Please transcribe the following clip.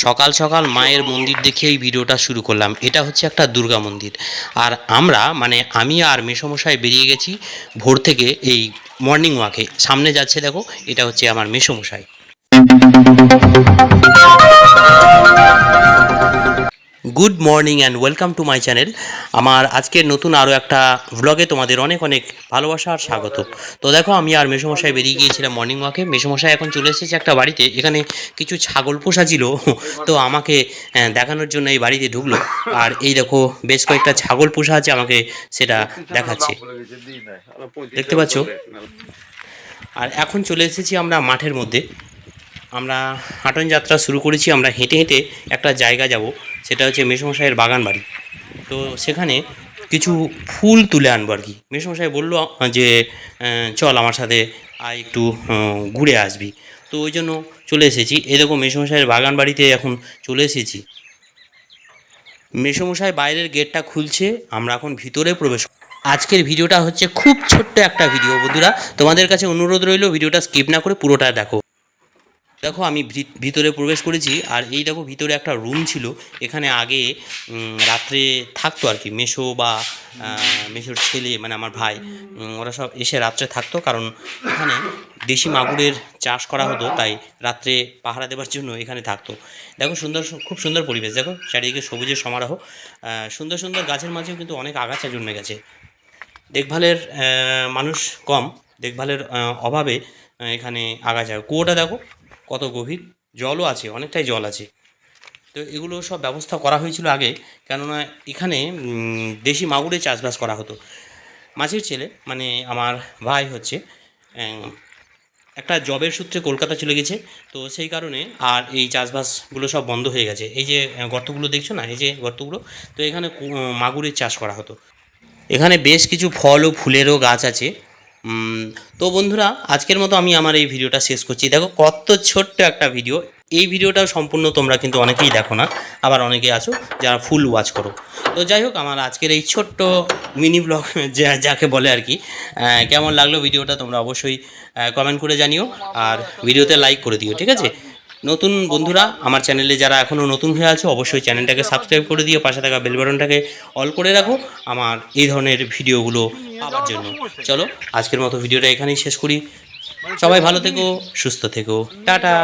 সকাল সকাল মায়ের মন্দির দেখে এই ভিডিওটা শুরু করলাম। এটা হচ্ছে একটা দুর্গা মন্দির। আর আমরা আমি আর মেসোমশাই বেরিয়ে গেছি ভোর থেকে এই মর্নিং ওয়াকে। সামনে যাচ্ছে দেখো, এটা হচ্ছে আমার মেসোমশাই। Good morning and welcome to my channel. আমার আজকের নতুন আরও একটা ভ্লগে তোমাদের অনেক অনেক ভালোবাসা আর স্বাগত। তো দেখো, আমি আর মেসোমশাই বেরিয়ে গিয়েছিলাম মর্নিং ওয়াকে। মেসোমশাই এখন চলে এসেছে একটা বাড়িতে, এখানে কিছু ছাগল পোষা ছিল, তো আমাকে দেখানোর জন্য এই বাড়িতে ঢুকলো। আর এই দেখো, বেশ কয়েকটা ছাগল পোষা আছে, আমাকে সেটা দেখাচ্ছে, দেখতে পাচ্ছ। আর এখন চলে এসেছি আমরা মাঠের মধ্যে। আমরা হাঁটন যাত্রা শুরু করেছি। আমরা হেঁটে হেঁটে একটা জায়গা যাব, সেটা হচ্ছে মেসোমশাইয়ের বাগান বাড়ি। তো সেখানে কিছু ফুল তুলে আনবো আর কি। মেসোমশাই বললো যে চল আমার সাথে আয়, একটু ঘুরে আসবি। তো ওই জন্য চলে এসেছি। এই দেখো, মেসোমশাইয়ের বাগান বাড়িতে এখন চলে এসেছি। মেসোমশাই বাইরের গেটটা খুলছে, আমরা এখন ভিতরে প্রবেশ। আজকের ভিডিওটা হচ্ছে খুব ছোট্ট একটা ভিডিও বন্ধুরা, তোমাদের কাছে অনুরোধ রইল ভিডিওটা স্কিপ না করে পুরোটা দেখো। দেখো, আমি ভিতরে প্রবেশ করেছি। আর এই দেখো, ভিতরে একটা রুম ছিল। এখানে আগে রাত্রে থাকতো আর কি মেসো বা মেসোর ছেলে, মানে আমার ভাই, ওরা সব এসে রাত্রে থাকতো। কারণ এখানে দেশি মাগুরের চাষ করা হতো, তাই রাত্রে পাহারা দেওয়ার জন্য এখানে থাকতো। দেখো, খুব সুন্দর পরিবেশ। দেখো, চারিদিকে সবুজের সমারোহ, সুন্দর সুন্দর গাছের মাঝেও কিন্তু অনেক আগাছা জন্মে গেছে। দেখভালের মানুষ কম, দেখভালের অভাবে এখানে আগাছা। কুয়োটা দেখো কত গভীর, জলও আছে, অনেকটাই জল আছে। তো এগুলো সব ব্যবস্থা করা হয়েছিল আগে, কেননা এখানে দেশি মাগুরে চাষবাস করা হতো। মাঝির ছেলে মানে আমার ভাই হচ্ছে একটা জবের সূত্রে কলকাতা চলে গেছে, তো সেই কারণে আর এই চাষবাসগুলো সব বন্ধ হয়ে গেছে। এই যে গর্তগুলো দেখছো না, এই যে গর্তগুলো, তো এখানে মাগুরের চাষ করা হতো। এখানে বেশ কিছু ফল ও ফুলেরও গাছ আছে। তো বন্ধুরা, আজকের মতো আমি আমার এই ভিডিওটা শেষ করছি। দেখো, কত ছোট্ট একটা ভিডিও। এই ভিডিওটাও সম্পূর্ণ তোমরা কিন্তু অনেকেই দেখো না, আবার অনেকে আছো যারা ফুল ওয়াচ করো। তো যাই হোক, আমার আজকের এই ছোট্ট মিনি ব্লগ যাকে বলে আর কি, কেমন লাগলো ভিডিওটা তোমরা অবশ্যই কমেন্ট করে জানিও। আর ভিডিওতে লাইক করে দিও, ঠিক আছে। নতুন বন্ধুরা আমার চ্যানেলে যারা এখনও নতুন হয়ে আছো, অবশ্যই চ্যানেলটাকে সাবস্ক্রাইব করে দিও, পাশে থাকা বেল বাটনটাকে অল করে রাখো আমার এই ধরনের ভিডিওগুলো পাওয়ার জন্য। চলো, আজকের মতো ভিডিওটা এখানেই শেষ করি। সবাই ভালো থেকো, সুস্থ থেকো, টাটা।